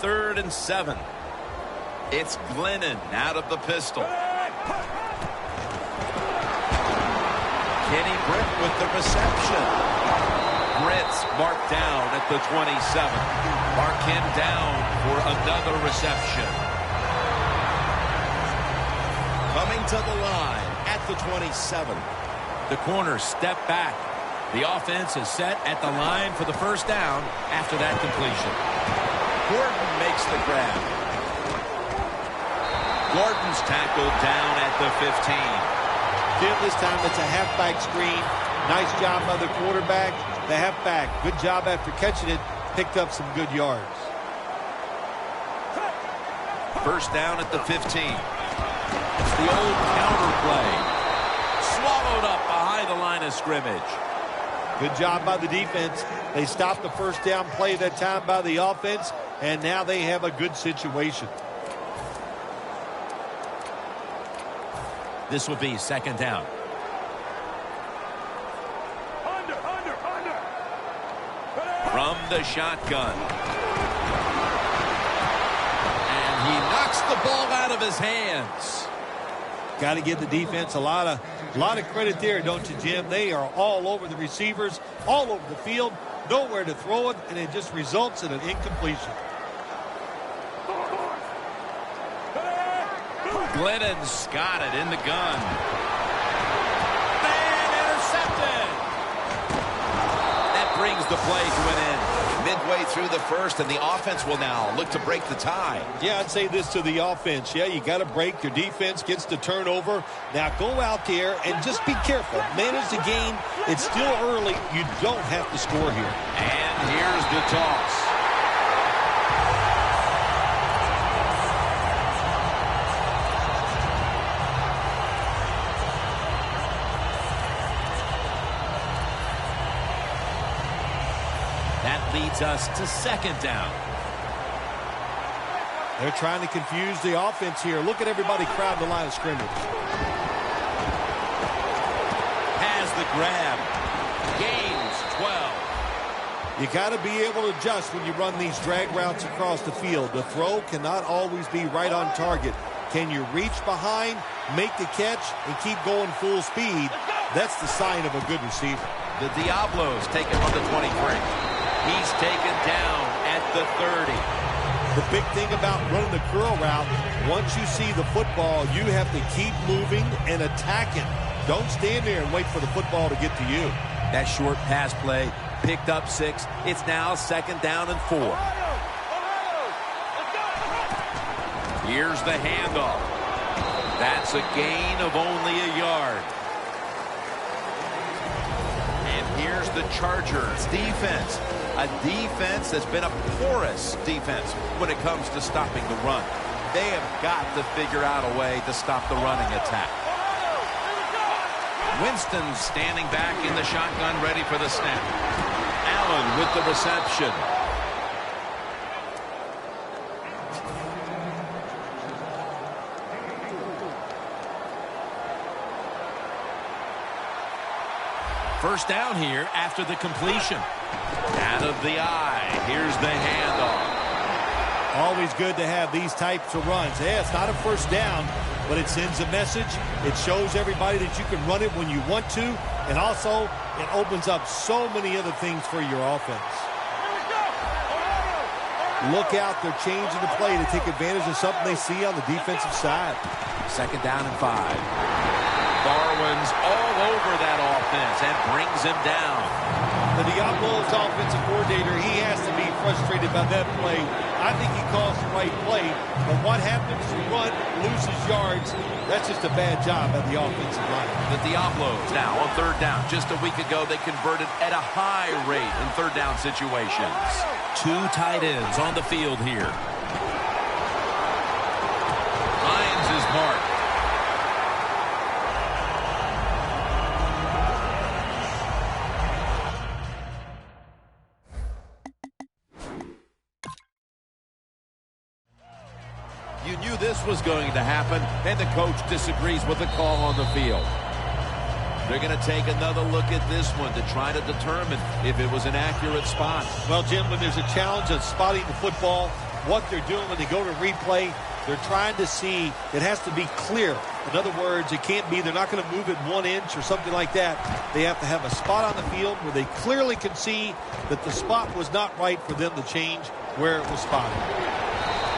3rd and 7. It's Glennon out of the pistol. Kenny Britt with the reception. Britt's marked down at the 27. Mark him down for another reception. Coming to the line at the 27. The corner step back. The offense is set at the line for the first down after that completion. Gordon makes the grab. Gordon's tackled down at the 15. Jim, this time it's a halfback screen. Nice job by the quarterback. The halfback, good job after catching it. Picked up some good yards. First down at the 15. It's the old counter play. Swallowed up behind the line of scrimmage. Good job by the defense. They stopped the first down play that time by the offense, and now they have a good situation. This will be second down. From the shotgun. And he knocks the ball out of his hands. Got to give the defense a lot of credit there, don't you, Jim? They are all over the receivers, all over the field, nowhere to throw it, and it just results in an incompletion. Glennon's got it in the gun. And intercepted. That brings the play to an end. Midway through the first, and the offense will now look to break the tie. Yeah, I'd say this to the offense. Yeah, you got to break. Your defense gets the turnover. Now go out there and just be careful. Manage the game. It's still early. You don't have to score here. And here's the toss. Leads us to second down. They're trying to confuse the offense here. Look at everybody crowd the line of scrimmage. Has the grab. Gains 12. You got to be able to adjust when you run these drag routes across the field. The throw cannot always be right on target. Can you reach behind, make the catch, and keep going full speed? That's the sign of a good receiver. The Diablos take it on the 23. He's taken down at the 30. The big thing about running the curl route, once you see the football, you have to keep moving and attacking. Don't stand there and wait for the football to get to you. That short pass play picked up 6. It's now second down and 4. Here's the handoff. That's a gain of only a yard. And here's the Chargers defense. A defense that's been a porous defense when it comes to stopping the run. They have got to figure out a way to stop the running attack. Winston standing back in the shotgun, ready for the snap. Allen with the reception. First down here after the completion. Out of the eye. Here's the handoff. Always good to have these types of runs. Yeah, it's not a first down, but it sends a message. It shows everybody that you can run it when you want to, and also it opens up so many other things for your offense. Look out, they're changing the play to take advantage of something they see on the defensive side. Second down and 5. Darwin's all over that offense and brings him down. The Diablos offensive coordinator, he has to be frustrated by that play. I think he calls the right play, but what happens to run, loses yards, that's just a bad job by the offensive line. The Diablos now on third down. Just a week ago, they converted at a high rate in third down situations. 2 tight ends on the field here. Hines is marked. You knew this was going to happen, and the coach disagrees with the call on the field. They're going to take another look at this one to try to determine if it was an accurate spot. Well, Jim, when there's a challenge of spotting the football, what they're doing when they go to replay. They're trying to see. It has to be clear. In other words, it can't be they're not going to move it 1 inch or something like that. They have to have a spot on the field where they clearly can see that the spot was not right for them to change where it was spotted.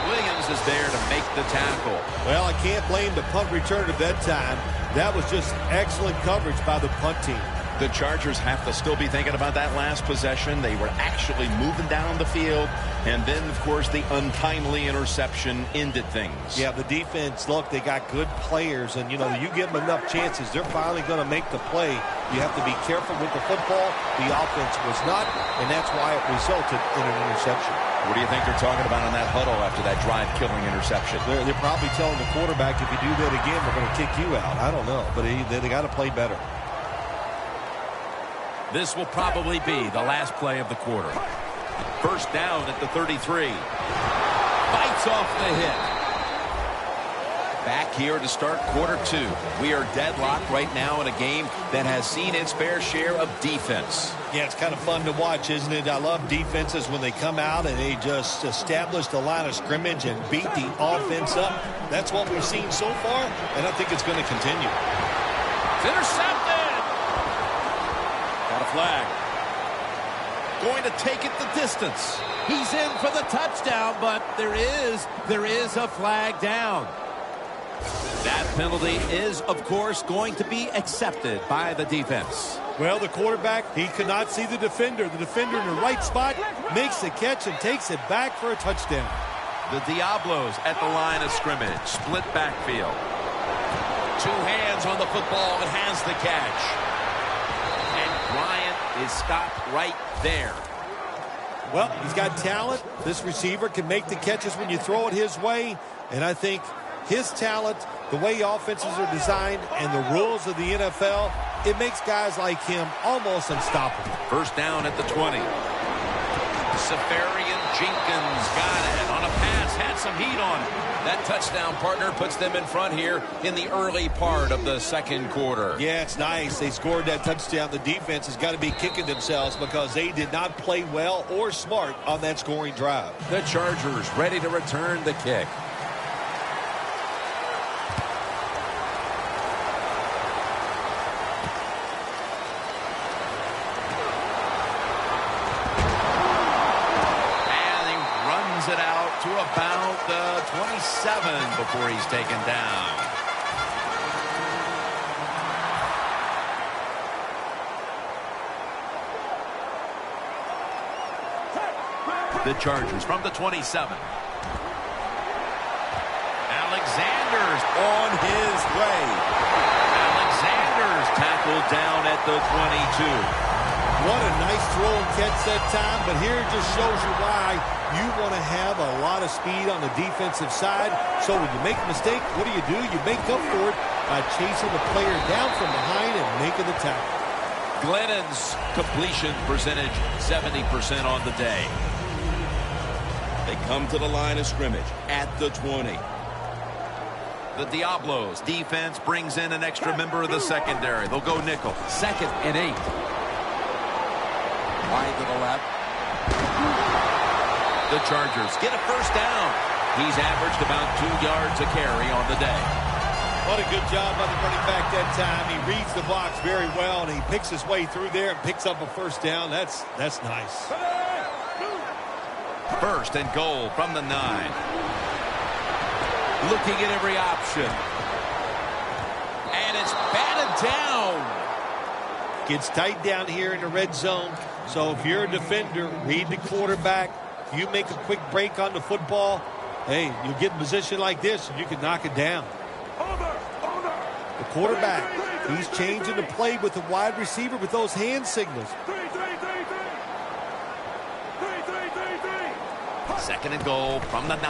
Williams is there to make the tackle. Well, I can't blame the punt returner at that time. That was just excellent coverage by the punt team. The Chargers have to still be thinking about that last possession. They were actually moving down the field. And then, of course, the untimely interception ended things. Yeah, the defense, look, they got good players. And, you know, you give them enough chances, they're finally going to make the play. You have to be careful with the football. The offense was not, and that's why it resulted in an interception. What do you think they're talking about in that huddle after that drive-killing interception? They're probably telling the quarterback, if you do that again, we're going to kick you out. I don't know, but they got to play better. This will probably be the last play of the quarter. First down at the 33. Bites off the hit. Back here to start quarter 2. We are deadlocked right now in a game that has seen its fair share of defense. Yeah, it's kind of fun to watch, isn't it? I love defenses when they come out and they just establish the line of scrimmage and beat the offense up. That's what we've seen so far, and I think it's going to continue. It's intercepted. Got a flag. Going to take it the distance. He's in for the touchdown, but there is a flag down. That penalty is, of course, going to be accepted by the defense. Well, the quarterback, he could not see the defender. The defender in the right spot makes the catch and takes it back for a touchdown. The Diablos at the line of scrimmage. Split backfield. 2 hands on the football and has the catch. Bryant is stopped right there. Well, he's got talent. This receiver can make the catches when you throw it his way. And I think his talent, the way offenses are designed, and the rules of the NFL, it makes guys like him almost unstoppable. First down at the 20. Safarian Jenkins got it on a pass, had some heat on it. That touchdown partner puts them in front here in the early part of the second quarter. Yeah, it's nice. They scored that touchdown. The defense has got to be kicking themselves because they did not play well or smart on that scoring drive. The Chargers ready to return the kick. To about the 27 before he's taken down. The Chargers from the 27. Alexander's on his way. Alexander's tackled down at the 22. What a nice throw and catch that time, but here it just shows you why you want to have a lot of speed on the defensive side. So when you make a mistake, what do? You make up for it by chasing the player down from behind and making the tackle. Glennon's completion percentage 70% on the day. They come to the line of scrimmage at the 20. The Diablos defense brings in an extra member of the secondary. They'll go nickel. 2nd and 8. Wide to the left. The Chargers get a first down. He's averaged about 2 yards a carry on the day. What a good job by the running back that time. He reads the box very well, and he picks his way through there and picks up a first down. That's nice. 1st and goal from the 9. Looking at every option. And it's batted down. Gets tight down here in the red zone. So if you're a defender, read the quarterback. If you make a quick break on the football, hey, you get in a position like this and you can knock it down. The quarterback, he's changing the play with the wide receiver with those hand signals. 2nd and goal from the 9.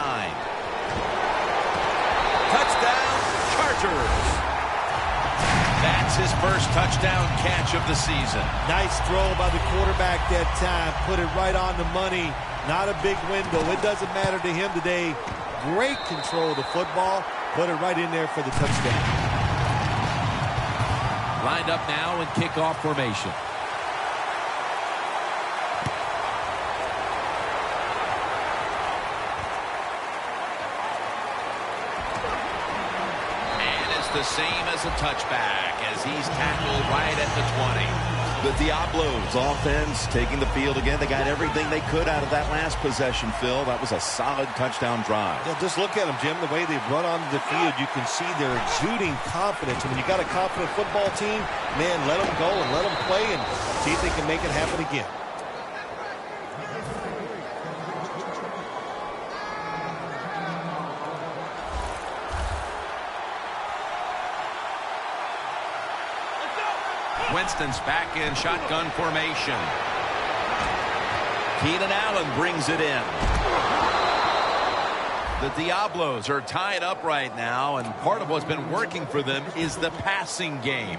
Touchdown, Chargers. That's his first touchdown catch of the season. Nice throw by the quarterback that time. Put it right on the money. Not a big window. It doesn't matter to him today. Great control of the football. Put it right in there for the touchdown. Lined up now in kickoff formation. the same as a touchback as he's tackled right at the 20. The Diablos offense taking the field again. They got everything they could out of that last possession, Phil. That was a solid touchdown drive. Yeah, just look at them, Jim. The way they've run onto the field, you can see they're exuding confidence. And when you got a confident football team, man, let them go and let them play and see if they can make it happen again. Winston's back in shotgun formation. Keenan Allen brings it in. The Diablos are tied up right now, and part of what's been working for them is the passing game.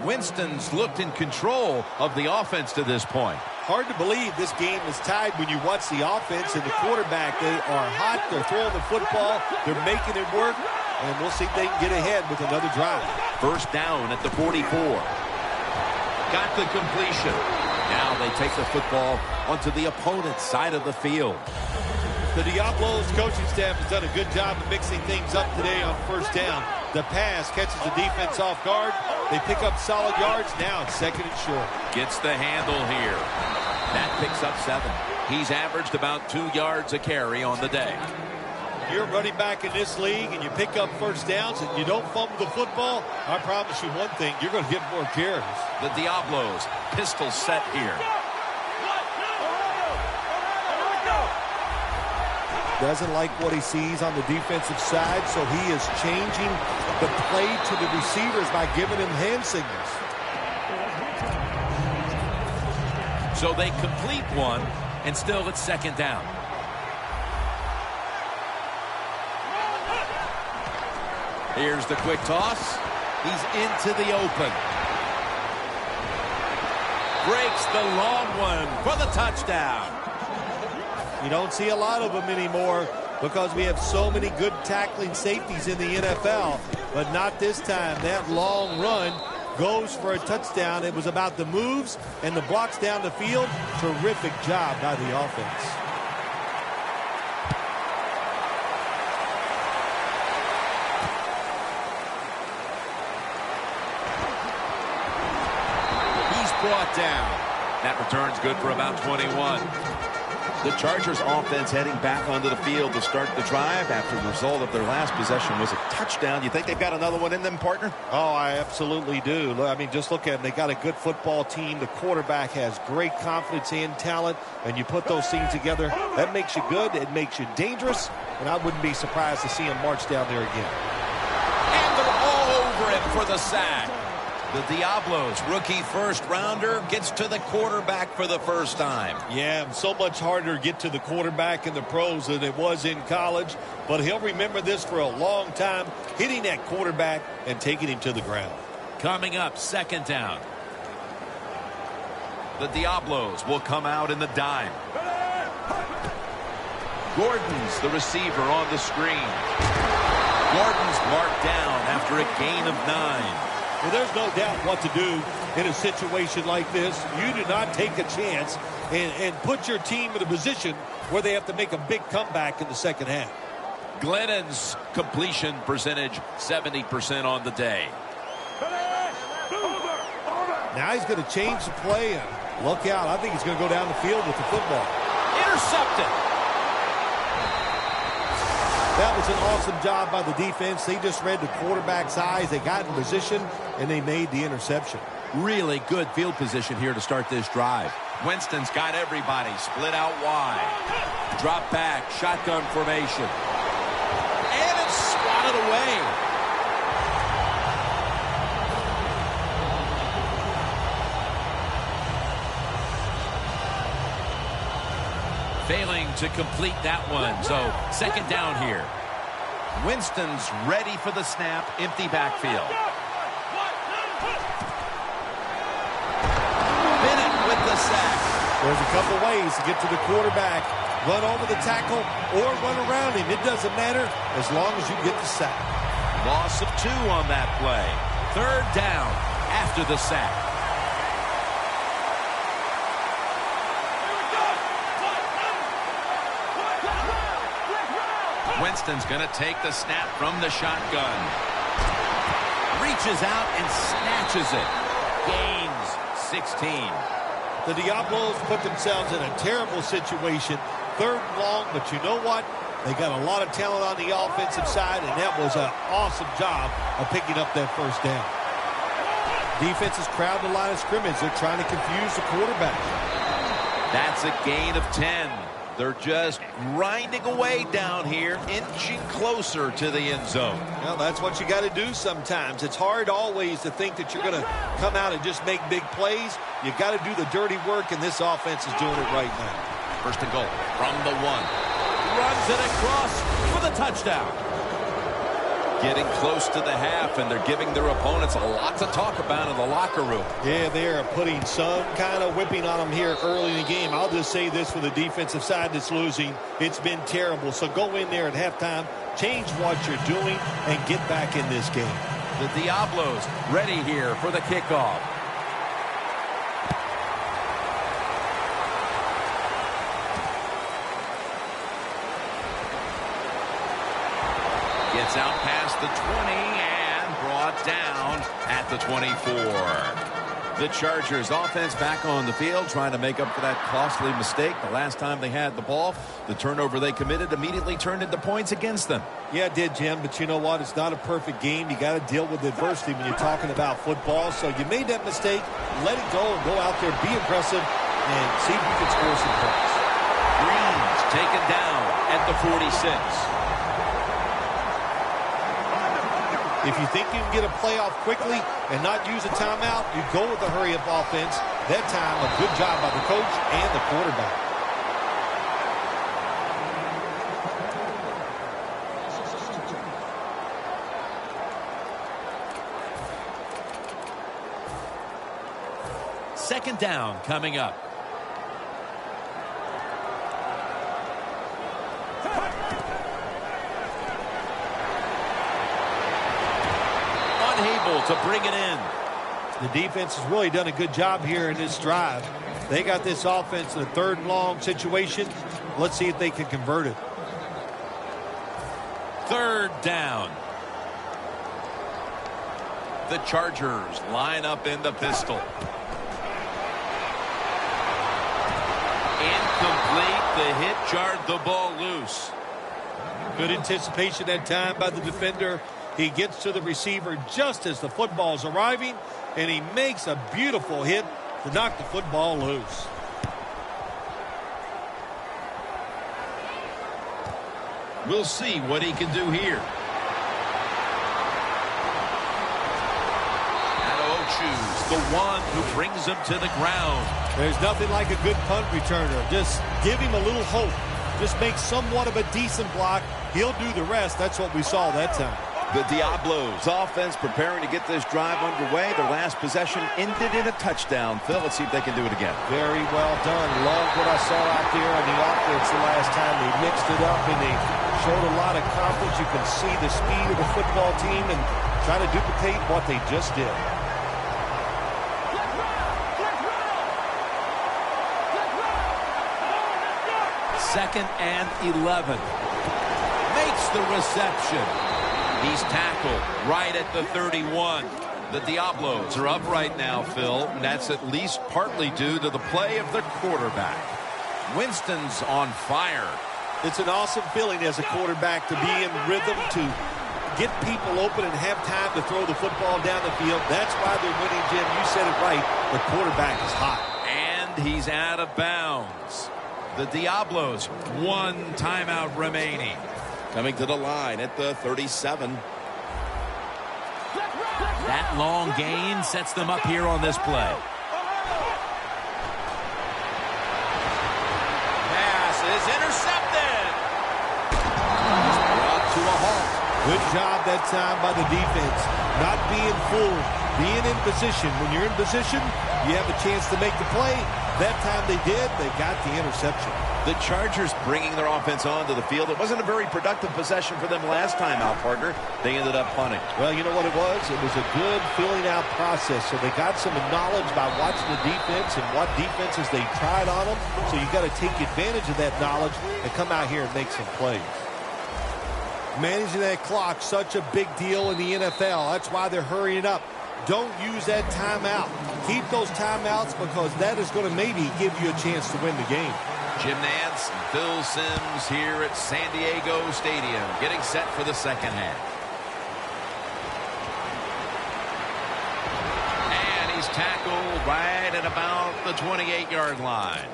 Winston's looked in control of the offense to this point. Hard to believe this game is tied when you watch the offense and the quarterback. They are hot. They're throwing the football. They're making it work, and we'll see if they can get ahead with another drive. First down at the 44. Got the completion. Now they take the football onto the opponent's side of the field. The Diablos coaching staff has done a good job of mixing things up today on first down. The pass catches the defense off guard. They pick up solid yards. Now it's second and short. Gets the handle here. That picks up 7. He's averaged about 2 yards a carry on the day. You're running back in this league and you pick up first downs and you don't fumble the football, I promise you one thing, you're going to get more carries. The Diablos, pistol set here. Doesn't like what he sees on the defensive side, so he is changing the play to the receivers by giving him hand signals. So they complete one, and still it's second down. Here's the quick toss. He's into the open. Breaks the long one for the touchdown. You don't see a lot of them anymore because we have so many good tackling safeties in the NFL, but not this time. That long run goes for a touchdown. It was about the moves and the blocks down the field. Terrific job by the offense. Brought down. That return's good for about 21. The Chargers offense heading back onto the field to start the drive after the result of their last possession was a touchdown. You think they've got another one in them, partner? Oh, I absolutely do. I mean, just look at them. They got a good football team. The quarterback has great confidence and talent, and you put those things together, that makes you good. It makes you dangerous, and I wouldn't be surprised to see him march down there again. And they're all over him for the sack. The Diablos, rookie first-rounder, gets to the quarterback for the first time. Yeah, so much harder to get to the quarterback in the pros than it was in college. But he'll remember this for a long time, hitting that quarterback and taking him to the ground. Coming up, second down. The Diablos will come out in the dime. Gordon's the receiver on the screen. Gordon's marked down after a gain of 9. Well, there's no doubt what to do in a situation like this. You do not take a chance and put your team in a position where they have to make a big comeback in the second half. Glennon's completion percentage, 70% on the day. Now he's going to change the play and look out. I think he's going to go down the field with the football. Intercepted. That was an awesome job by the defense. They just read the quarterback's eyes. They got in position, and they made the interception. Really good field position here to start this drive. Winston's got everybody split out wide. Drop back, shotgun formation. And it's swatted away. Failing to complete that one, so second down here. Winston's ready for the snap, empty backfield. Bennett with the sack. There's a couple ways to get to the quarterback. Run over the tackle or run around him. It doesn't matter as long as you get the sack. Loss of 2 on that play. Third down after the sack. Winston's going to take the snap from the shotgun. Reaches out and snatches it. Gains 16. The Diablos put themselves in a terrible situation. 3rd and long, but you know what? They got a lot of talent on the offensive side, and that was an awesome job of picking up that 1st down. Defense is crowding the line of scrimmage. They're trying to confuse the quarterback. That's a gain of 10. They're just grinding away down here, inching closer to the end zone. Well, that's what you got to do sometimes. It's hard always to think that you're going to come out and just make big plays. You got to do the dirty work, and this offense is doing it right now. 1st and goal from the 1. Runs it across for the touchdown. Getting close to the half, and they're giving their opponents a lot to talk about in the locker room. Yeah, they're putting some kind of whipping on them here early in the game. I'll just say this for the defensive side that's losing. It's been terrible. So go in there at halftime, change what you're doing, and get back in this game. The Diablos ready here for the kickoff. Gets out past the 20 and brought down at the 24. The Chargers offense back on the field trying to make up for that costly mistake. The last time they had the ball, the turnover they committed immediately turned into points against them. Yeah, it did, Jim, but you know what? It's not a perfect game. You got to deal with adversity when you're talking about football. So you made that mistake, let it go, and go out there, be aggressive, and see if you can score some points. Green's taken down at the 46. If you think you can get a playoff quickly and not use a timeout, you go with the hurry-up offense. That time, a good job by the coach and the quarterback. Second down coming up. Unable to bring it in. The defense has really done a good job here in this drive. They got this offense in a 3rd and long situation. Let's see if they can convert it. 3rd down. The Chargers line up in the pistol. Incomplete. The hit jarred the ball loose. Good anticipation that time by the defender. He gets to the receiver just as the football's arriving, and he makes a beautiful hit to knock the football loose. We'll see what he can do here. Choose the one who brings him to the ground. There's nothing like a good punt returner. Just give him a little hope. Just make somewhat of a decent block. He'll do the rest. That's what we saw that time. The Diablos offense preparing to get this drive underway. Their last possession ended in a touchdown. Phil, let's see if they can do it again. Very well done. Love what I saw out there on the offense the last time. They mixed it up and they showed a lot of confidence. You can see the speed of the football team and try to duplicate what they just did. Second and 11. Makes the reception. He's tackled right at the 31. The Diablos are up right now, Phil. And that's at least partly due to the play of the quarterback. Winston's on fire. It's an awesome feeling as a quarterback to be in rhythm, to get people open and have time to throw the football down the field. That's why they're winning, Jim. You said it right. The quarterback is hot. And he's out of bounds. The Diablos, 1 timeout remaining. Coming to the line at the 37. That long gain sets them up here on this play. Pass is intercepted. Just brought to a halt. Good job that time by the defense. Not being fooled, being in position. When you're in position, you have a chance to make the play. That time they did. They got the interception. The Chargers bringing their offense onto the field. It wasn't a very productive possession for them last time out, partner. They ended up punting. Well, you know what it was? It was a good filling out process. So they got some knowledge by watching the defense and what defenses they tried on them. So you got to take advantage of that knowledge and come out here and make some plays. Managing that clock, such a big deal in the NFL. That's why they're hurrying up. Don't use that timeout. Keep those timeouts because that is going to maybe give you a chance to win the game. Jim Nantz, Phil Simms here at San Diego Stadium, getting set for the second half. And he's tackled right at about the 28-yard line.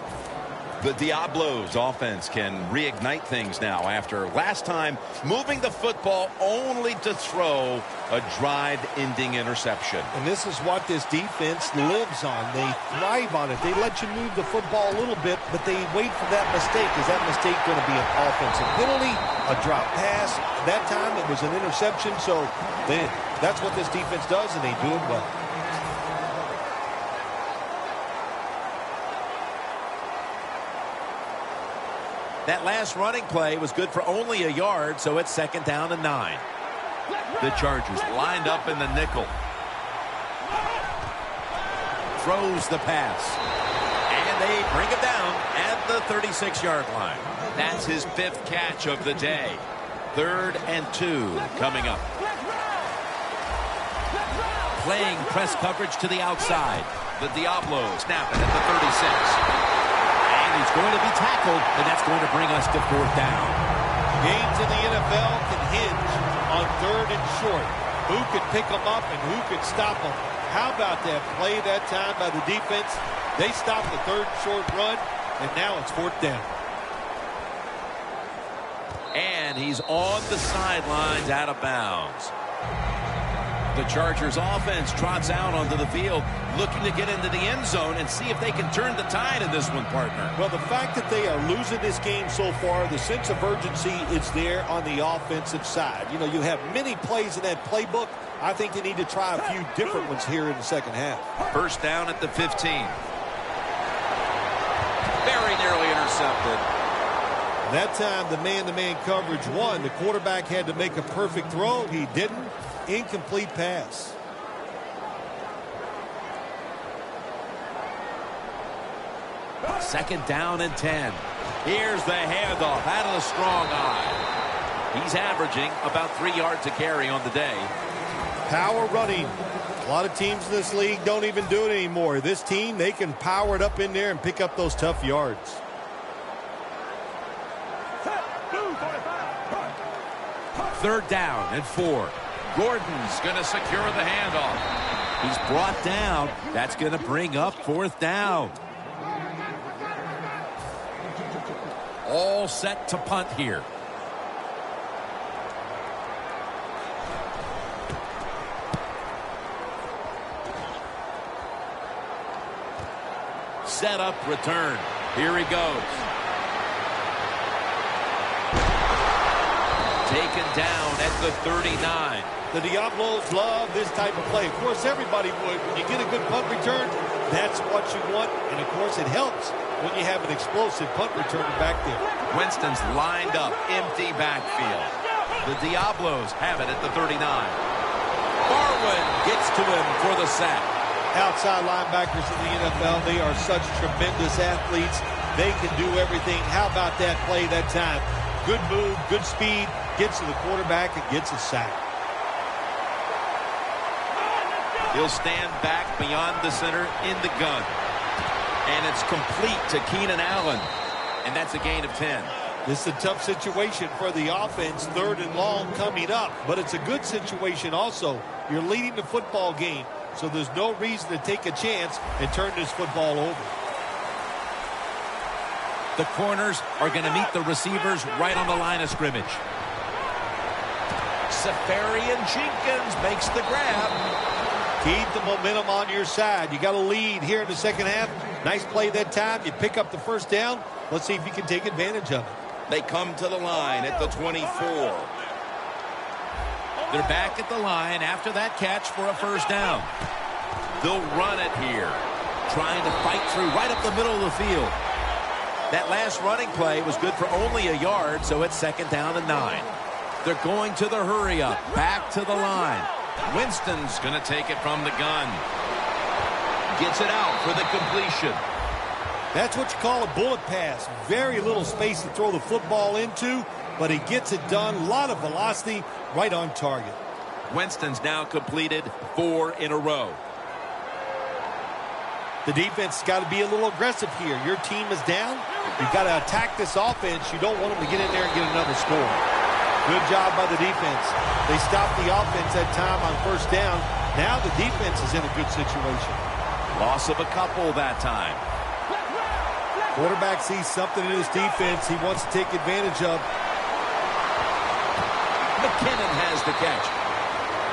The Diablos offense can reignite things now after last time moving the football only to throw a drive-ending interception. And this is what this defense lives on. They thrive on it. They let you move the football a little bit, but they wait for that mistake. Is that mistake going to be an offensive penalty, a drop pass? That time it was an interception, so that's what this defense does, and they do it well. That last running play was good for only a yard, so it's 2nd down and 9. The Chargers lined up in the nickel. Throws the pass. And they bring him down at the 36-yard line. That's his 5th catch of the day. 3rd and 2 coming up. Playing press coverage to the outside. The Diablo snapping at the 36. He's going to be tackled, and that's going to bring us to 4th down. Games in the NFL can hinge on 3rd and short. Who could pick them up and who could stop them? How about that play that time by the defense? They stopped the 3rd and short run, and now it's 4th down. And he's on the sidelines out of bounds. The Chargers offense trots out onto the field, looking to get into the end zone and see if they can turn the tide in this one, partner. Well, the fact that they are losing this game so far, the sense of urgency is there on the offensive side. You know, you have many plays in that playbook. I think they need to try a few different ones here in the second half. 1st down at the 15. Very nearly intercepted. That time, the man-to-man coverage won. The quarterback had to make a perfect throw. He didn't. Incomplete pass. Second down and 10. Here's the handoff out of the strong eye. He's averaging about 3 yards a carry on the day. Power running. A lot of teams in this league don't even do it anymore. This team, they can power it up in there and pick up those tough yards. Third down and 4. Gordon's going to secure the handoff. He's brought down. That's going to bring up 4th down. All set to punt here. Set up return. Here he goes. Taken down at the 39. The Diablos love this type of play. Of course, everybody would. When you get a good punt return, that's what you want. And, of course, it helps when you have an explosive punt returner back there. Winston's lined up, empty backfield. The Diablos have it at the 39. Barwin gets to him for the sack. Outside linebackers in the NFL, they are such tremendous athletes. They can do everything. How about that play that time? Good move, good speed, gets to the quarterback and gets a sack. He'll stand back beyond the center in the gun. And it's complete to Keenan Allen. And that's a gain of 10. This is a tough situation for the offense, 3rd and long coming up. But it's a good situation also. You're leading the football game, so there's no reason to take a chance and turn this football over. The corners are going to meet the receivers right on the line of scrimmage. Safarian Jenkins makes the grab. Keep the momentum on your side. You got a lead here in the second half. Nice play that time. You pick up the 1st down. Let's see if you can take advantage of it. They come to the line at the 24. They're back at the line after that catch for a 1st down. They'll run it here. Trying to fight through right up the middle of the field. That last running play was good for only a yard, so it's 2nd down and 9. They're going to the hurry up. Back to the line. Winston's going to take it from the gun. Gets it out for the completion. That's what you call a bullet pass. Very little space to throw the football into. but he gets it done. A lot of velocity, right on target. Winston's now completed 4 in a row. The defense has got to be a little aggressive here. Your team is down. You've got to attack this offense. You don't want them to get in there and get another score. Good job by the defense. They stopped the offense that time on first down. Now the defense is in a good situation. Loss of a couple that time. Quarterback sees something in his defense he wants to take advantage of. McKinnon has the catch.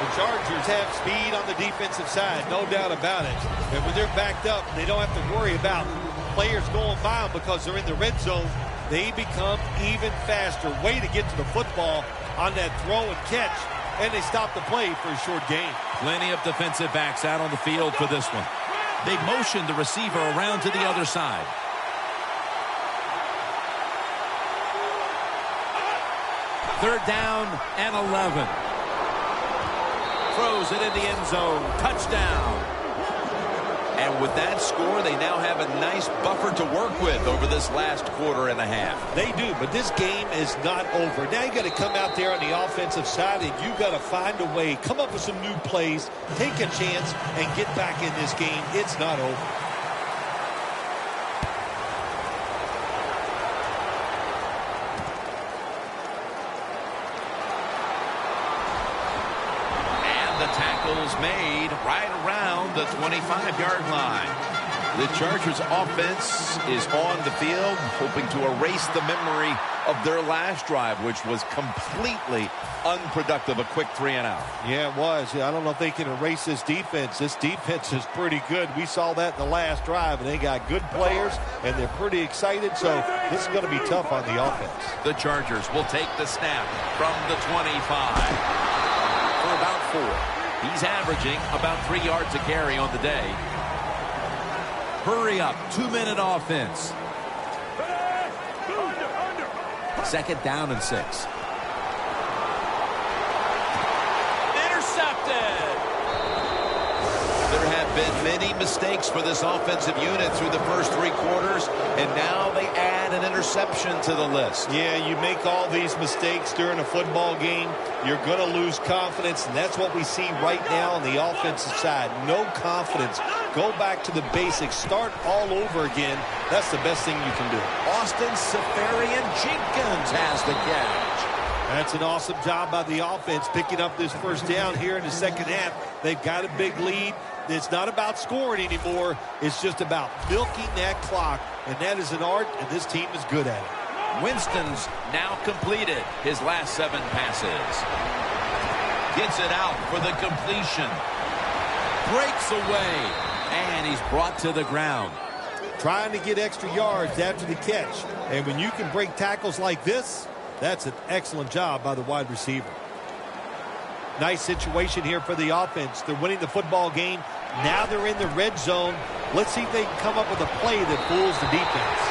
The Chargers have speed on the defensive side, no doubt about it. And when they're backed up, they don't have to worry about players going by them because they're in the red zone. They become even faster. Way to get to the football on that throw and catch. And they stop the play for a short gain. Plenty of defensive backs out on the field for this one. They motioned the receiver around to the other side. Third down and 11. Throws it in the end zone. Touchdown. And with that score, they now have a nice buffer to work with over this last quarter and a half. They do, but this game is not over. Now you got to come out there on the offensive side, and you got to find a way, come up with some new plays, take a chance, and get back in this game. It's not over. Made right around the 25-yard line. The Chargers offense is on the field, hoping to erase the memory of their last drive, which was completely unproductive, a quick 3 and out. Yeah, it was. I don't know if they can erase this defense. This defense is pretty good. We saw that in the last drive, and they got good players, and they're pretty excited, so this is going to be tough on the offense. The Chargers will take the snap from the 25 for about 4. He's averaging about 3 yards a carry on the day. Hurry up, 2-minute offense. Second down and 6. Intercepted. There have been many mistakes for this offensive unit through the first 3 quarters, and now they add an interception to the list. Yeah, you make all these mistakes during a football game, you're going to lose confidence, and that's what we see right now on the offensive side. No confidence. Go back to the basics. Start all over again. That's the best thing you can do. Austin Seferian-Jenkins has the catch. That's an awesome job by the offense picking up this first down here in the second half. They've got a big lead. It's not about scoring anymore. It's just about milking that clock, and that is an art, and this team is good at it. Winston's now completed his last 7 passes. Gets it out for the completion. Breaks away, and he's brought to the ground. Trying to get extra yards after the catch. And when you can break tackles like this, that's an excellent job by the wide receiver. Nice situation here for the offense. They're winning the football game. Now they're in the red zone. Let's see if they can come up with a play that fools the defense.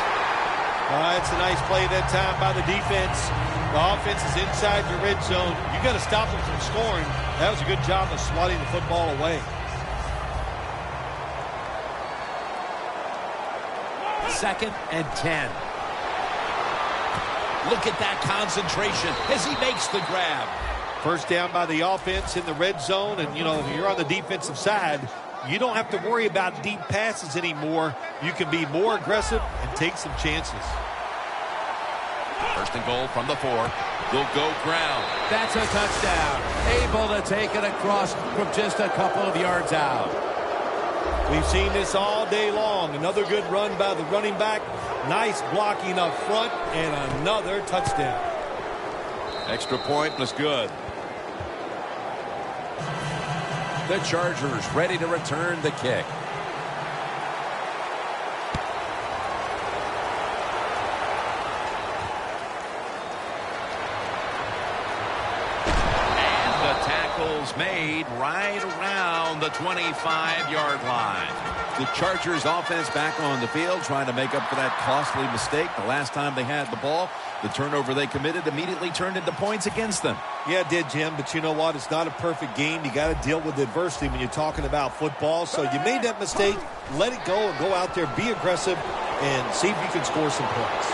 It's a nice play that time by the defense. The offense is inside the red zone. You got to stop them from scoring. That was a good job of swatting the football away. Second and 10. Look at that concentration as he makes the grab. First down by the offense in the red zone, and, you know, if you're on the defensive side, you don't have to worry about deep passes anymore. You can be more aggressive and take some chances. First and goal from the 4. Will go ground. That's a touchdown. Able to take it across from just a couple of yards out. We've seen this all day long. Another good run by the running back. Nice blocking up front, and another touchdown. Extra point was good. The Chargers ready to return the kick. And the tackle's made right around the 25-yard line. The Chargers offense back on the field trying to make up for that costly mistake. The last time they had the ball, the turnover they committed immediately turned into points against them. Yeah, it did, Jim, but you know what? It's not a perfect game. You got to deal with adversity when you're talking about football. So you made that mistake. Let it go and go out there, be aggressive, and see if you can score some points.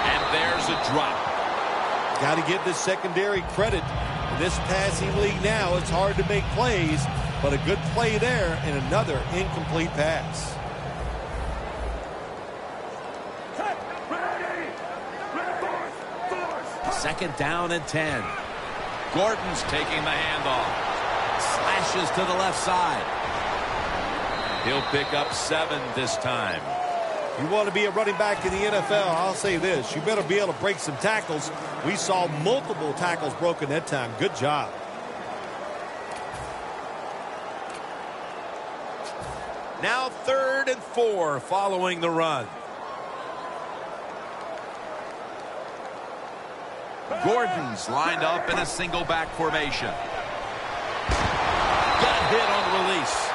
And there's a drop. Got to give this secondary credit. In this passing league now, it's hard to make plays, but a good play there and another incomplete pass. Second down and 10. Gordon's taking the handoff. Slashes to the left side. He'll pick up 7 this time. You want to be a running back in the NFL, I'll say this. You better be able to break some tackles. We saw multiple tackles broken that time. Good job. Now 3rd and 4 following the run. Gordon's lined up in a single back formation. Got hit on the release.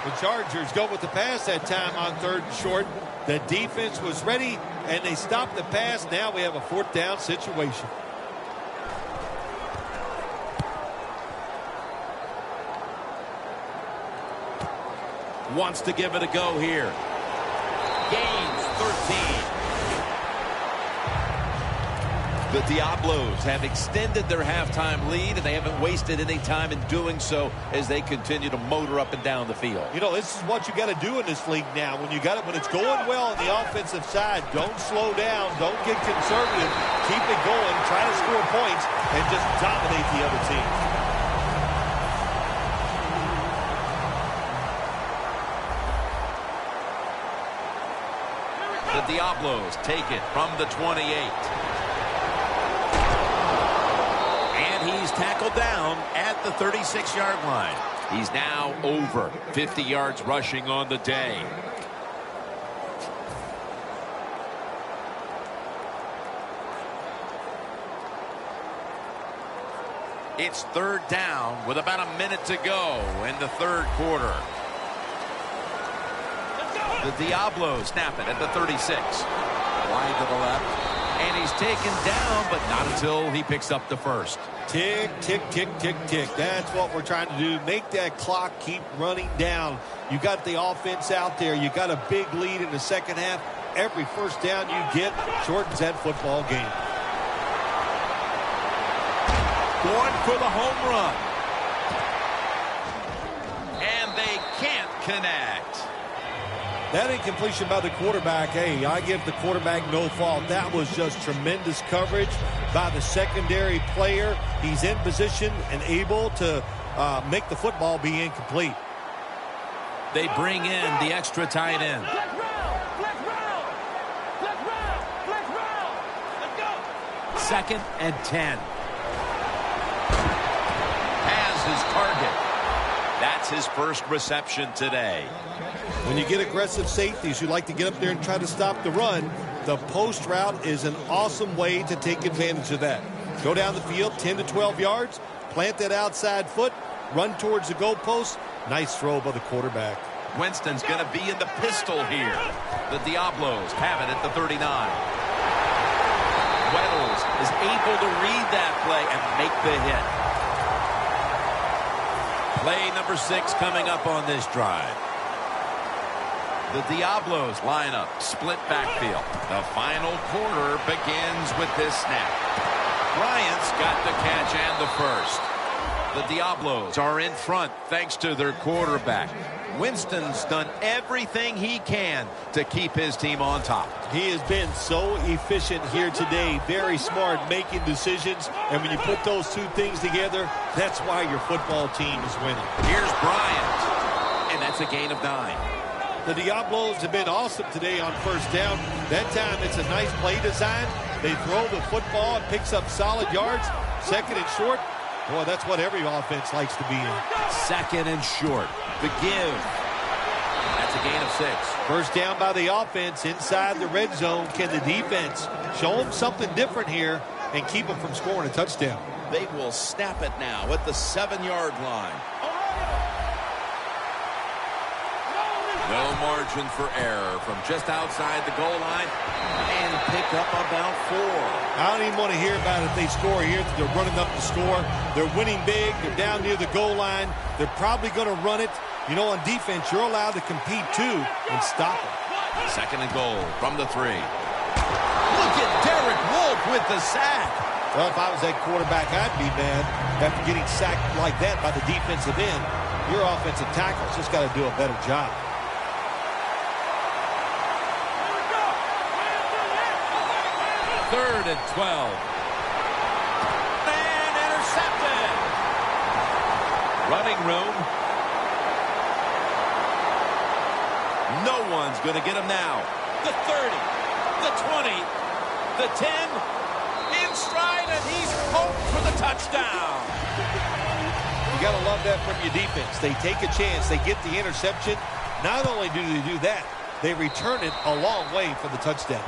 The Chargers go with the pass that time on 3rd and short. The defense was ready, and they stopped the pass. Now we have a 4th down situation. Wants to give it a go here. Gains 13. The Diablos have extended their halftime lead, and they haven't wasted any time in doing so as they continue to motor up and down the field. You know, this is what you got to do in this league now. When it's going well on the offensive side, don't slow down, don't get conservative, keep it going, try to score points, and just dominate the other team. The Diablos take it from the 28. He's tackled down at the 36-yard line. He's now over 50 yards rushing on the day. It's 3rd down with about a minute to go in the 3rd quarter. The Diablos snap it at the 36. Wide to the left. And he's taken down, but not until he picks up the 1st. Tick, tick, tick, tick, tick. That's what we're trying to do. Make that clock keep running down. You got the offense out there. You got a big lead in the second half. Every 1st down you get shortens that football game. Going for the home run. And they can't connect. That incompletion by the quarterback, hey, I give the quarterback no fault. That was just tremendous coverage by the secondary player. He's in position and able to make the football be incomplete. They bring in the extra tight end. Second and 10. Has his target. That's his 1st reception today. When you get aggressive safeties, you like to get up there and try to stop the run. The post route is an awesome way to take advantage of that. Go down the field 10 to 12 yards, plant that outside foot, run towards the goalpost. Nice throw by the quarterback. Winston's going to be in the pistol here. The Diablos have it at the 39. Weddles is able to read that play and make the hit. Play number 6 coming up on this drive. The Diablos line up, split backfield. The final quarter begins with this snap. Bryant's got the catch and the 1st. The Diablos are in front thanks to their quarterback. Winston's done everything he can to keep his team on top. He has been so efficient here today. Very smart making decisions. And when you put those two things together, that's why your football team is winning. Here's Bryant. And that's a gain of 9. The Diablos have been awesome today on 1st down. That time it's a nice play design. They throw the football and picks up solid yards. 2nd and short. Boy, that's what every offense likes to be in. 2nd and short. The give. That's a gain of 6. 1st down by the offense inside the red zone. Can the defense show them something different here and keep them from scoring a touchdown? They will snap it now at the 7-yard line. No margin for error from just outside the goal line and pick up about 4. I don't even want to hear about it if they score here. They're running up the score. They're winning big. They're down near the goal line. They're probably going to run it. You know, on defense, you're allowed to compete too and stop it. 2nd and goal from the 3. Look at Derek Wolfe with the sack. Well, if I was that quarterback, I'd be mad after getting sacked like that by the defensive end. Your offensive tackle's just got to do a better job. Third and 12. And intercepted. Running room. No one's going to get him now. The 30, the 20, the 10, in stride, and he's home for the touchdown. You got to love that from your defense. They take a chance. They get the interception. Not only do they do that, they return it a long way for the touchdown.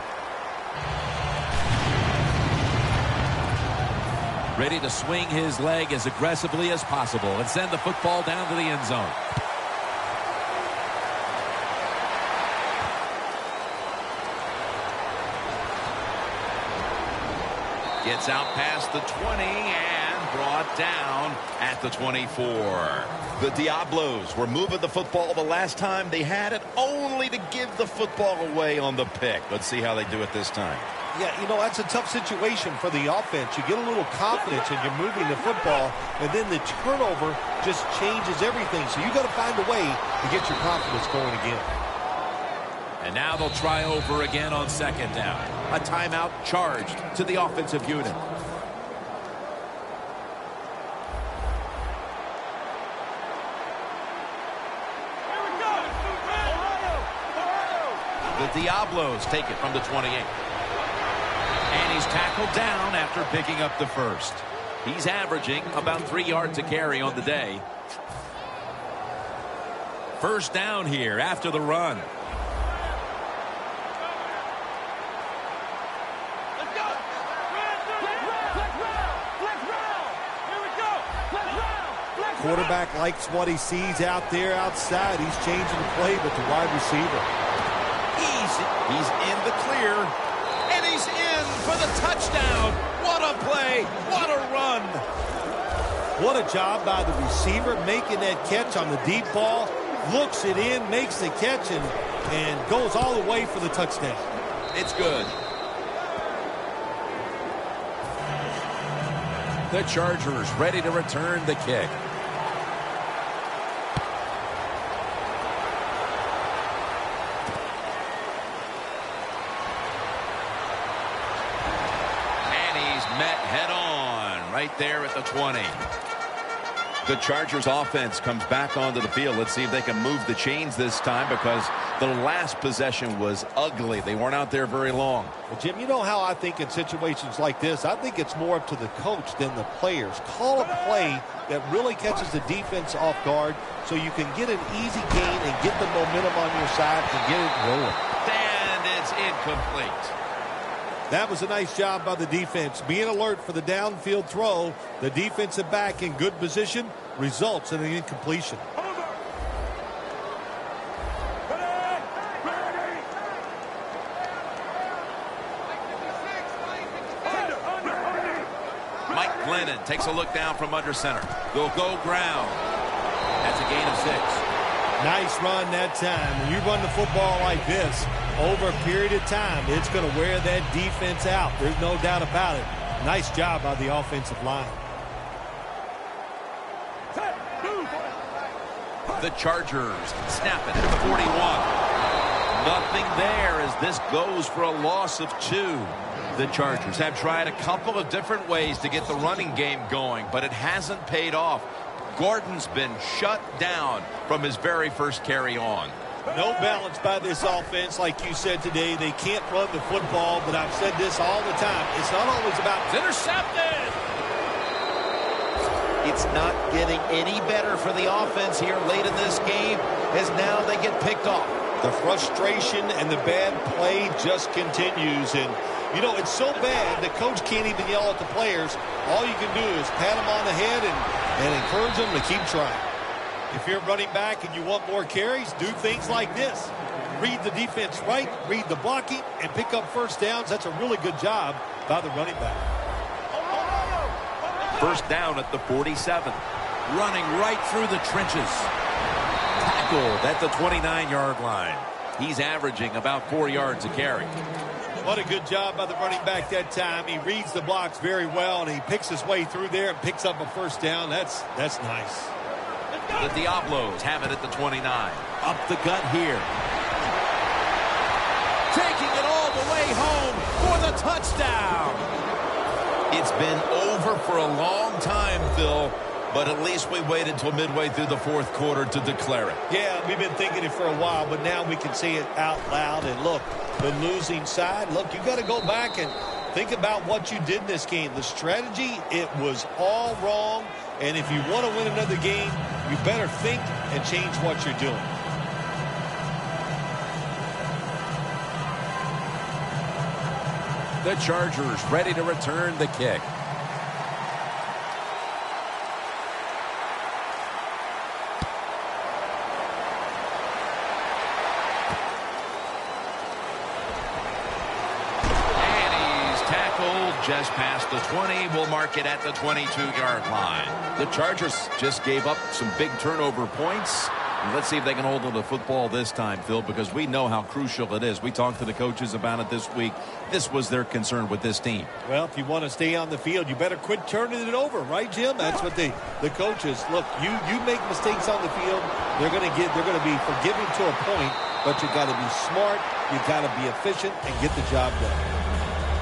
Ready to swing his leg as aggressively as possible and send the football down to the end zone. Gets out past the 20 and brought down at the 24. The Diablos were moving the football the last time they had it, only to give the football away on the pick. Let's see how they do it this time. Yeah, you know, that's a tough situation for the offense. You get a little confidence and you're moving the football, and then the turnover just changes everything. So you got to find a way to get your confidence going again. And now they'll try over again on second down. A timeout charged to the offensive unit. The Diablos take it from the 28. And he's tackled down after picking up the first. He's averaging about 3 yards a carry on the day. First down here after the run. Quarterback likes what he sees out there outside. He's changing the play with the wide receiver. He's in the clear, and he's in for the touchdown. What a play. What a run. What a job by the receiver making that catch on the deep ball. Looks it in, makes the catch, and goes all the way for the touchdown. It's good. The Chargers ready to return the kick. Right there at the 20. The Chargers offense comes back onto the field. Let's see if they can move the chains this time, because the last possession was ugly. They weren't out there very long. Well, Jim, you know how I think in situations like this, I think it's more up to the coach than the players. Call a play that really catches the defense off guard so you can get an easy gain and get the momentum on your side and get it rolling. And it's incomplete. That was a nice job by the defense. Being alert for the downfield throw, the defensive back in good position results in an incompletion. Mike Glennon takes a look down from under center. They'll go ground. That's a gain of 6. Nice run that time. When you run the football like this, over a period of time, it's going to wear that defense out. There's no doubt about it. Nice job by the offensive line. The Chargers snap it at the 41. Nothing there as this goes for a loss of 2. The Chargers have tried a couple of different ways to get the running game going, but it hasn't paid off. Gordon's been shut down from his very first carry on. No balance by this offense, like you said today. They can't run the football, but I've said this all the time. It's not always about... It's intercepted! It's not getting any better for the offense here late in this game, as now they get picked off. The frustration and the bad play just continues. And, you know, it's so bad the coach can't even yell at the players. All you can do is pat them on the head and encourage them to keep trying. If you're running back and you want more carries, do things like this. Read the defense right, read the blocking, and pick up first downs. That's a really good job by the running back. First down at the 47. Running right through the trenches. Tackled at the 29-yard line. He's averaging about 4 yards a carry. What a good job by the running back that time. He reads the blocks very well, and he picks his way through there and picks up a first down. That's nice. The Diablos have it at the 29. Up the gut here. Taking it all the way home for the touchdown. It's been over for a long time, Phil, but at least we waited until midway through the fourth quarter to declare it. Yeah, we've been thinking it for a while, but now we can say it out loud. And look, the losing side, look, you got to go back and think about what you did in this game. The strategy, it was all wrong. And if you want to win another game, you better think and change what you're doing. The Chargers ready to return the kick. Just past the 20. We'll mark it at the 22-yard line. The Chargers just gave up some big turnover points. And let's see if they can hold on to the football this time, Phil, because we know how crucial it is. We talked to the coaches about it this week. This was their concern with this team. Well, if you want to stay on the field, you better quit turning it over, right, Jim? That's what the coaches, look, you make mistakes on the field, they're going to be forgiving to a point, but you got to be smart, you got to be efficient and get the job done.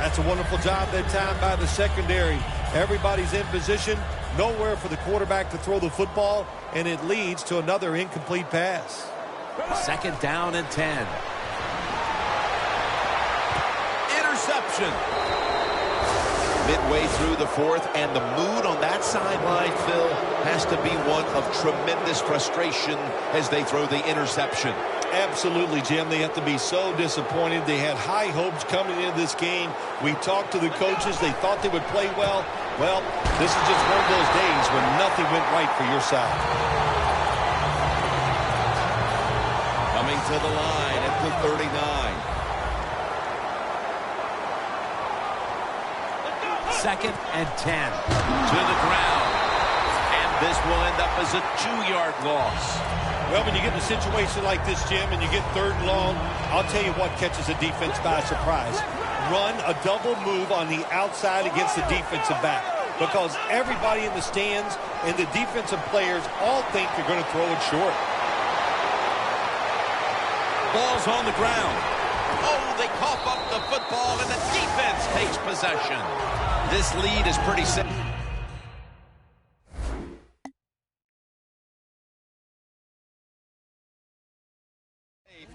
That's a wonderful job that time by the secondary. Everybody's in position. Nowhere for the quarterback to throw the football, and it leads to another incomplete pass. Second down and 10. Interception. Midway through the fourth, and the mood on that sideline, Phil, has to be one of tremendous frustration as they throw the interception. Absolutely, Jim. They have to be so disappointed. They had high hopes coming into this game. We talked to the coaches. They thought they would play well. Well, this is just one of those days when nothing went right for your side. Coming to the line at the 39. Second and 10. To the ground. And this will end up as a 2-yard loss. Well, when you get in a situation like this, Jim, and you get third and long, I'll tell you what catches a defense by surprise. Run a double move on the outside against the defensive back, because everybody in the stands and the defensive players all think you're going to throw it short. Ball's on the ground. Oh, they cough up the football, and the defense takes possession. This lead is pretty simple.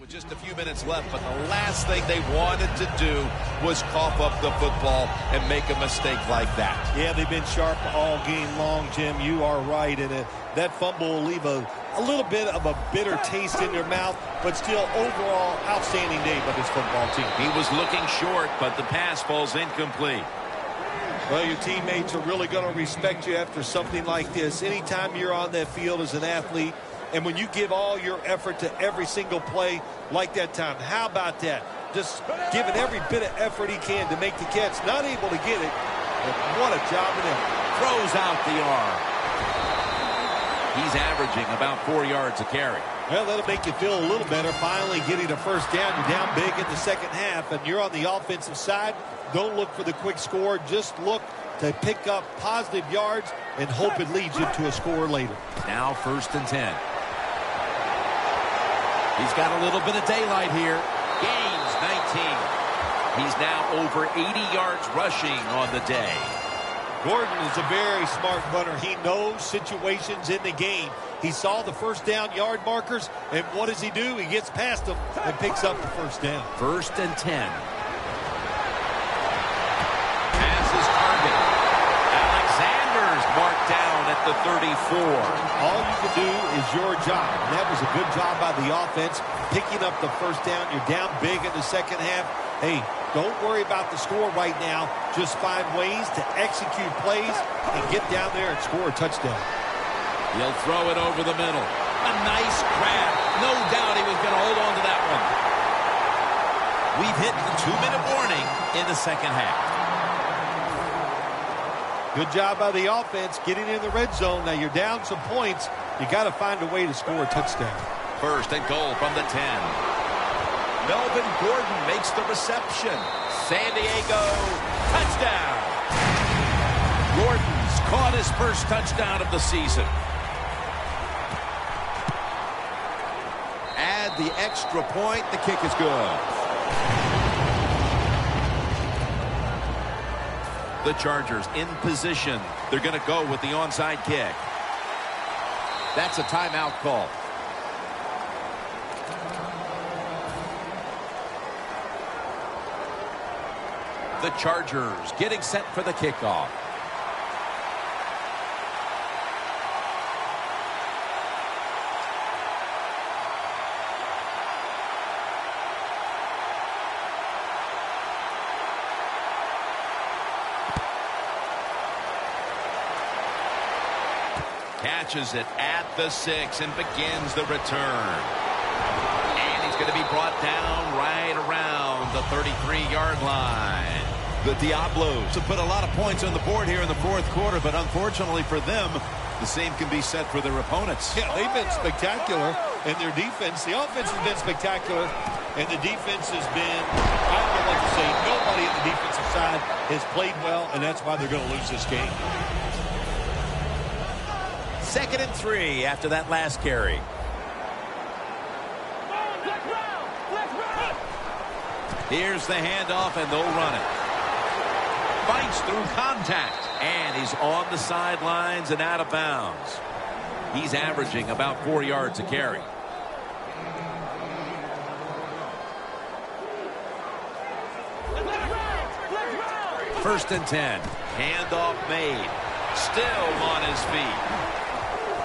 With just a few minutes left, but the last thing they wanted to do was cough up the football and make a mistake like that. Yeah, they've been sharp all game long, Jim. You are right. And that fumble will leave a little bit of a bitter taste in their mouth, but still overall outstanding day by this football team. He was looking short, but the pass falls incomplete. Well, your teammates are really going to respect you after something like this. Anytime you're on that field as an athlete, and when you give all your effort to every single play like that time, how about that? Just giving every bit of effort he can to make the catch. Not able to get it, but what a job of him. Throws out the arm. He's averaging about 4 yards a carry. Well, that'll make you feel a little better. Finally getting a first down. You're down big in the second half, and you're on the offensive side. Don't look for the quick score. Just look to pick up positive yards and hope it leads you to a score later. Now first and 10. He's got a little bit of daylight here. Gains 19. He's now over 80 yards rushing on the day. Gordon is a very smart runner. He knows situations in the game. He saw the first down yard markers, and what does he do? He gets past them and picks up the first down. First and 10. Passes target. Alexander's marked down at the 34. All you can do is your job. And that was a good job by the offense, picking up the first down. You're down big in the second half. Hey, don't worry about the score right now. Just find ways to execute plays and get down there and score a touchdown. He'll throw it over the middle. A nice grab. No doubt he was going to hold on to that one. We've hit the 2-minute warning in the second half. Good job by the offense getting in the red zone. Now you're down some points. You got to find a way to score a touchdown. First and goal from the 10. Melvin Gordon makes the reception. San Diego, touchdown. Gordon's caught his first touchdown of the season. Add the extra point. The kick is good. The Chargers in position. They're going to go with the onside kick. That's a timeout call. The Chargers getting set for the kickoff. Catches it at the 6 and begins the return. And he's going to be brought down right around the 33-yard line. The Diablos have put a lot of points on the board here in the fourth quarter, but unfortunately for them, the same can be said for their opponents. Yeah, they've been spectacular in their defense. The offense has been spectacular, and the defense has been, I don't know what to say, nobody on the defensive side has played well, and that's why they're going to lose this game. 2nd and 3 after that last carry. Here's the handoff, and they'll run it. Fights through contact, and he's on the sidelines and out of bounds. He's averaging about 4 yards a carry. First and 10. Handoff made. Still on his feet.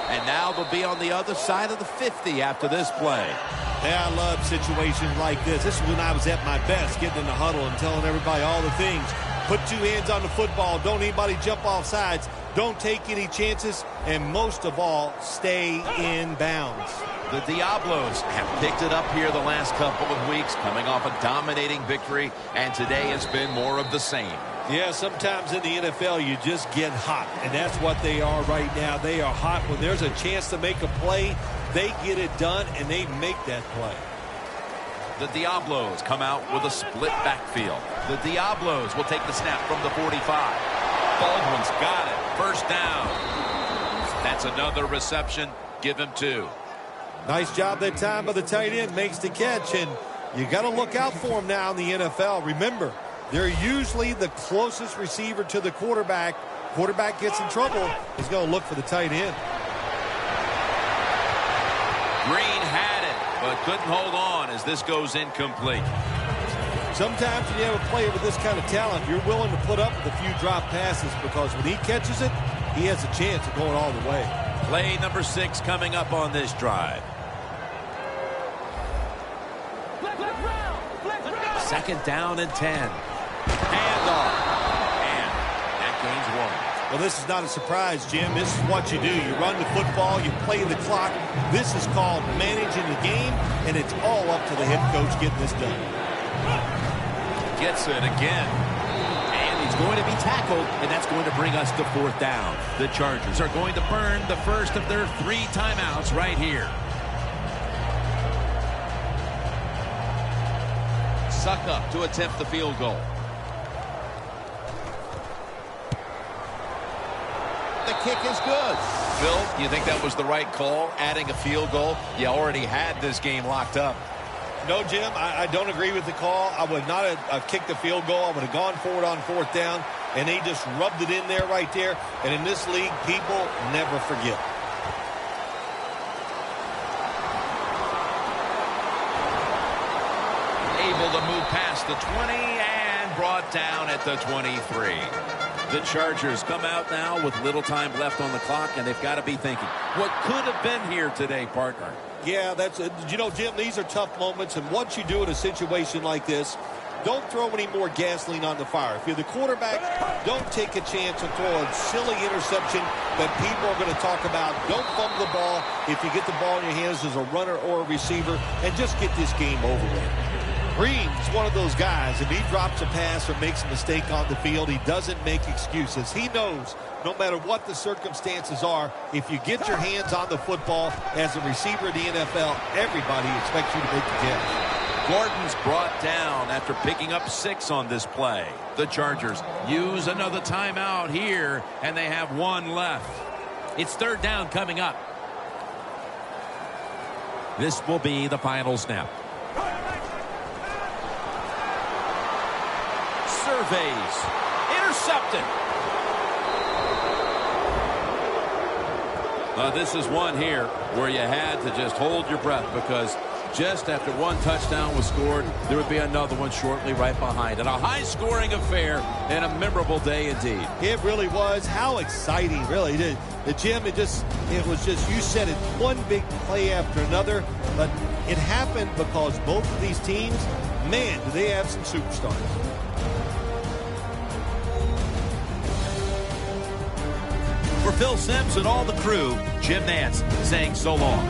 And now they'll be on the other side of the 50 after this play. Yeah, I love situations like this. This is when I was at my best, getting in the huddle and telling everybody all the things. Put 2 hands on the football. Don't anybody jump off sides. Don't take any chances. And most of all, stay in bounds. The Diablos have picked it up here the last couple of weeks, coming off a dominating victory, and today has been more of the same. Yeah, sometimes in the NFL you just get hot, and that's what they are right now. They are hot. When there's a chance to make a play, they get it done, and they make that play. The Diablos come out with a split backfield. The Diablos will take the snap from the 45. Baldwin's got it. First down. That's another reception. Give him 2. Nice job that time by the tight end. Makes the catch, and you got to look out for him now in the NFL. Remember, they're usually the closest receiver to the quarterback. Quarterback gets in trouble, he's going to look for the tight end. Green had it, but couldn't hold on as this goes incomplete. Sometimes when you have a player with this kind of talent, you're willing to put up with a few drop passes because when he catches it, he has a chance of going all the way. Play number 6 coming up on this drive. 2nd down and 10. Handoff. And that gains 1. Well, this is not a surprise, Jim. This is what you do. You run the football, you play the clock. This is called managing the game, and it's all up to the head coach getting this done. Gets it again. And he's going to be tackled, and that's going to bring us to 4th down. The Chargers are going to burn the first of their 3 timeouts right here. Suckup to attempt the field goal. The kick is good. Phil, you think that was the right call, adding a field goal? You already had this game locked up. No, Jim, I don't agree with the call. I would not have kicked the field goal. I would have gone for it on 4th down, and they just rubbed it in there right there. And in this league, people never forget. Able to move past the 20 and brought down at the 23. The Chargers come out now with little time left on the clock, and they've got to be thinking, what could have been here today, partner? Yeah, you know, Jim, these are tough moments, and what you do in a situation like this, don't throw any more gasoline on the fire. If you're the quarterback, don't take a chance and throw a silly interception that people are going to talk about. Don't fumble the ball if you get the ball in your hands as a runner or a receiver, and just get this game over with. Green's one of those guys. If he drops a pass or makes a mistake on the field, he doesn't make excuses. He knows no matter what the circumstances are, if you get your hands on the football as a receiver in the NFL, everybody expects you to make the catch. Gordon's brought down after picking up 6 on this play. The Chargers use another timeout here, and they have 1 left. It's 3rd down coming up. This will be the final snap. Surveys. Intercepted. This is one here where you had to just hold your breath, because just after 1 touchdown was scored, there would be another one shortly right behind it. A high-scoring affair and a memorable day indeed. It really was. How exciting, really. The Jim, it was just, you said it, one big play after another, but it happened because both of these teams, man, do they have some superstars. For Phil Simms and all the crew, Jim Nantz saying so long.